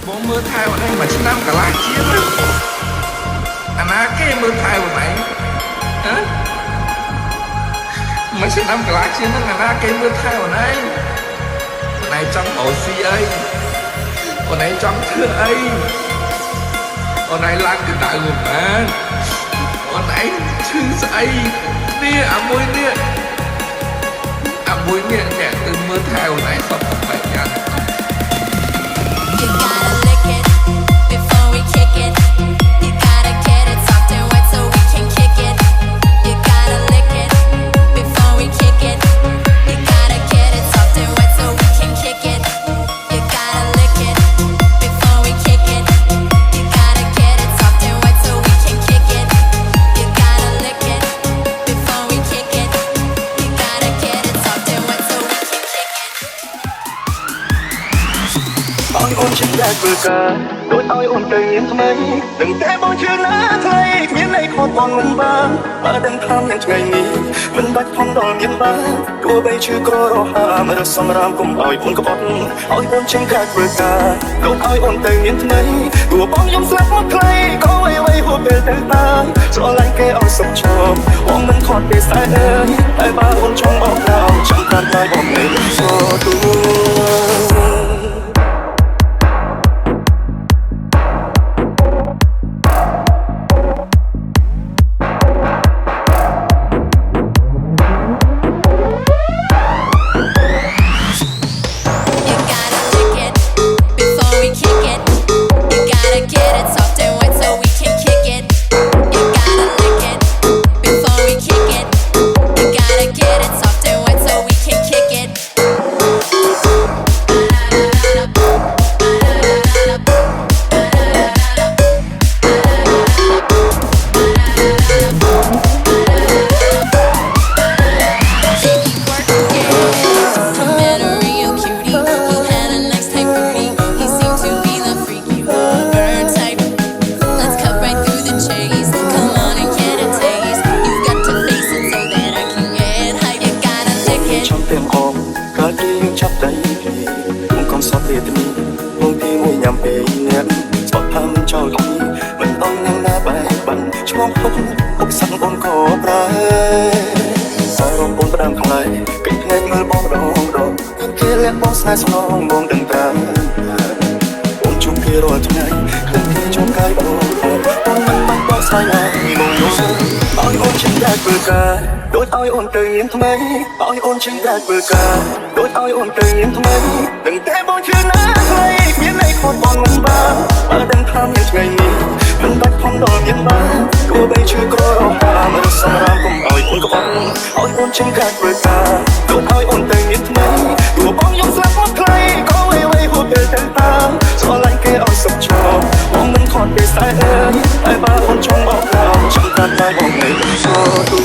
បងមើលថែវនេះមួយឆ្នាំកន្លះជាងណាអាណាគេមើលថែវនេះហ៎មួយឆ្នាំកន្លះជាងហ្នឹងអាណាគេមើលថែវនេះអូនឯងចង់អូស៊ីអីអូនឯងចង់ធ្វើអីអូនឯងឡើងទៅដៅមកបានអូនឯងឈឺស្អីនេះអាមួយនេះអ្នកទៅមើលថែអូនឯងសពបែបយ៉ាង You gotta lick it before we kick it. You gotta get it soft and wet so we can kick it. You gotta lick it before we kick it. You gotta get it soft and wet so we can kick it. You gotta lick it before we kick it. You gotta get it soft and wet so we can kick it. You gotta lick it before we kick it. You gotta get it soft and wet so we can kick it. បងអូនជាតែធ្វើការដូចឲ្យអូនទៅញៀនថ្មីនឹងតែបងជឿណាថ្លៃគ្មានអីខុសបងមិនបានបើដឹងថាមានថ្ងៃនេះមិនបាច់ខំដល់ញៀនបានទោះបីឈឺក្ររហាមរសំរាមកុំឲ្យអូនក្បត់ឲ្យអូនជាតែធ្វើការដូចឲ្យអូនទៅញៀនថ្មីទោះបងយំស្លាប់មកថ្លៃក៏អ្វីហួសពេលទៅតាមស្រឡាញ់គេឲ្យសុខឈប់បងមិនខត់ទេស្អែកអើយតែបើអូនចង់បោកដោចាំតាមតែបងនេះសូទូស្នងបងដឹងតាមអូនជួបគេរាល់ថ្ងៃឃើញគេជួបកាយបងមិនបាច់បោកស្រាយឲ្យបងនោះឲ្យអូនជាតែធ្វើការដូចឲ្យអូនទៅញៀនថ្មីឲ្យអូនជាតែធ្វើការដូចឲ្យអូនទៅញៀនថ្មីដឹងតែបងជឿណាថ្លៃគ្មានអីខុសបងមិនបានបើដឹងថាមានថ្ងៃនេះមិនបាច់ខំដល់ញៀនបានទោះបីឈឺក្ររហាមរសម្រាមកុំឲ្យអូនក្បត់ឲ្យអូនជាតែធ្វើការដូចឲ្យអូនទៅញៀនថ្មីទោះបងយំស្លាប់មកថ្លៃក៏អ្វីហួសពេលទៅតាមស្រឡាញ់គេឲ្យសុខឈប់បងមិនខត់ទេស្អែកអើយតែបើអូនចង់បោកដោចាំតាមតែបងនេះសូទូ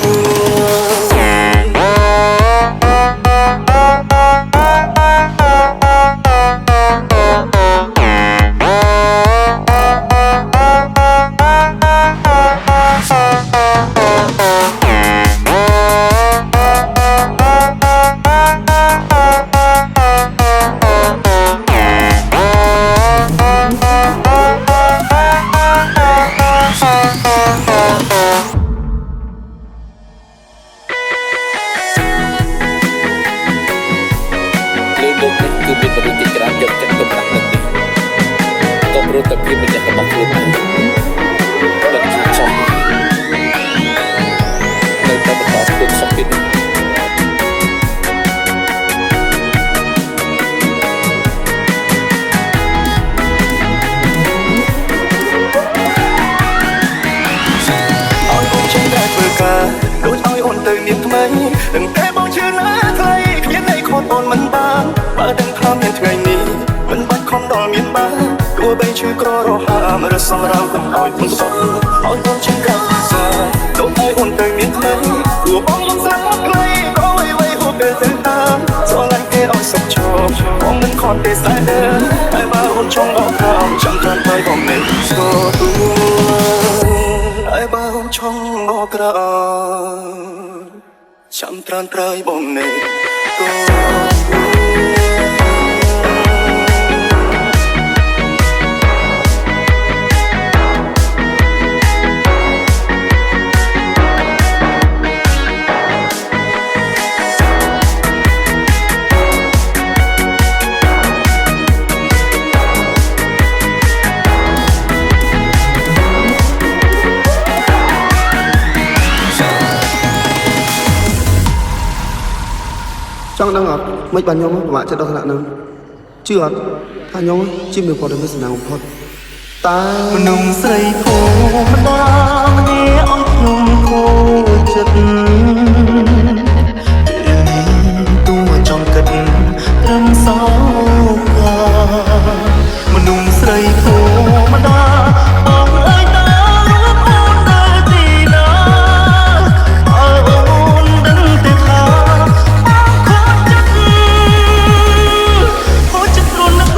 ដឹងតែបងជឿណាថ្លៃគ្មានអីខុសអូនមិនបានបើដឹងថាមានថ្ងៃនេះមិនបាច់ខំដល់មានបានទោះបីឈឺក្ររហាមរសំរាមកុំឲ្យអូនក្បត់ឲ្យអូនជាកាប់សាដូចឲ្យអូនទៅមានថ្ងៃទោះបងមិនស្លាប់មកថ្លៃក៏អ្វីហួសពេលទៅតាមស្រឡាញ់គេឲ្យសុខឈប់បងមិនខត់ទេស្អែកអើយតែបើអូនចង់បោកដោចាំតាមតែបងនេះសូទូហើយបើអូនចង់បោកក្រោចាំត្រានត្រើយបងនេះក៏ ង់ដឹងអត់មិនបានខ្ញុំពិបាកចិត្តដល់ថ្នាក់ហ្នឹងជឿអត់ថាខ្ញុំជាមានព័ត៌មានស្នាបំផុតតែ មនុស្សស្រីធម្មតាម្នាក់ឲ្យខ្ញុំខូចចិត្តទួចង់គិតត្រឹមសោកាមនុស្សស្រីធម្មតាបងអើយតើរួមអូននៅទីណាអើអូនដឹងទេថាបងខូចចិត្តរួនណាស់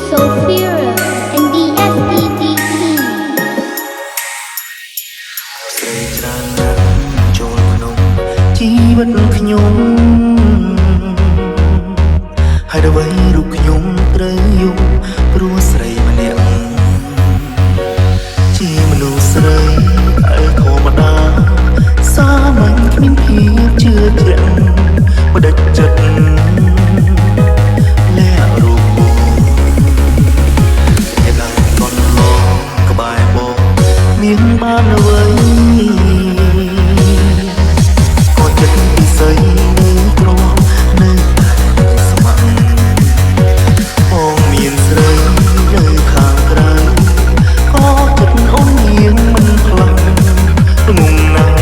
Sophia and the SDDT ស្រីច្រើនណាស់ចូលក្នុងជីវិតខ្ញុំហើយអ្វីរូបខ្ញុំត្រូវយំព្រោះស្រីម្នាក់ជាមនុស្សស្រីដែលធម្មតាសាមញ្ញគ្មានភាពជឿជាក់បដិចិត្តលែរូបមានបានអ្វីក៏ចិត្តពិសេសនៅក្រនៅតែស្ម័គ្របងមានស្រីនៅខាងក្រៅក៏ចិត្តអូនៀងមិនខ្លាំងងងណាស់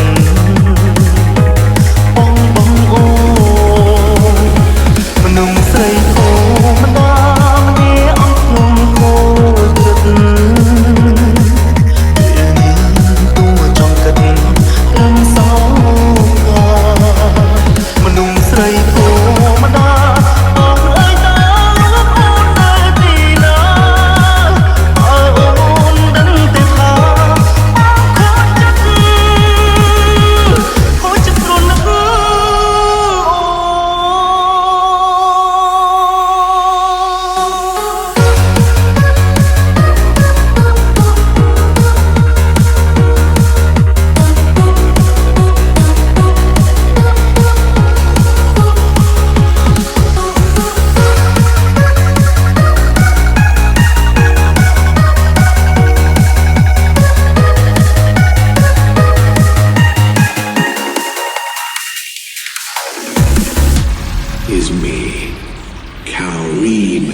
បងអូមនុស្សស្រីធម្មតាម្នាក់អត់ខ្ញុំខូចចិត្ត មនុស្សស្រីធម្មតាបងអើយតើរួមអូននៅទីណាអើអូនដឹងទេថាបងខូចចិត្តរួនណាស់ is me, Kareem.